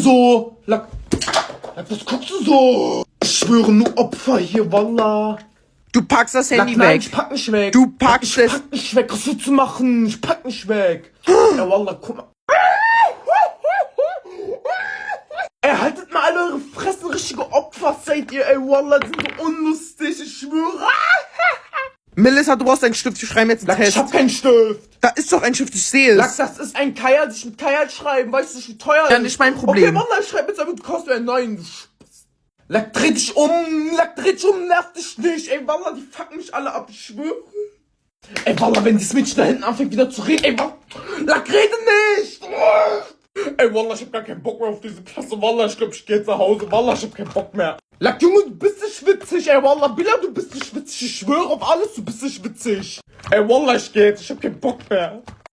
so? Lack, was guckst du so? Ich schwöre, nur Opfer hier, wallah. Du packst das Handy Nein, weg. ich pack nicht weg. Du packst es. Ich pack nicht weg. Was willst du machen? Ich pack nicht weg. Ja, wallah, guck mal. Ey, haltet mal alle eure Fressen, richtige Opfer seid ihr, ey, wallah, die sind so unlustig, ich schwöre. Melissa, du brauchst einen Stift, wir schreiben jetzt einen Lack, Test. ich hab keinen Stift. Da ist doch ein Stift, ich sehe Lack, es. das ist ein Kajal, sich mit Kajal schreiben, weißt du nicht, wie teuer Ja, ist? nicht mein Problem. Okay, wallah, ich schreib jetzt damit, du kaufst mir einen neuen, du Spast. Lack, dreh dich um, nerv dich nicht, ey, wallah, die fucken mich alle ab, ich schwöre. Ey, wallah, wenn dieses Mädchen da hinten anfängt wieder zu reden, ey, wallah, Lack, rede nicht. Ey, wallah, ich hab gar keinen Bock mehr auf diese Klasse, wallah, ich glaub, ich geh jetzt nach Hause, wallah, ich hab keinen Bock mehr. Lack, Junge, du bist nicht witzig, ey, wallah, Bilal, du bist nicht witzig, ich schwöre auf alles, du bist nicht witzig. Ey, wallah, ich geh jetzt, ich hab keinen Bock mehr.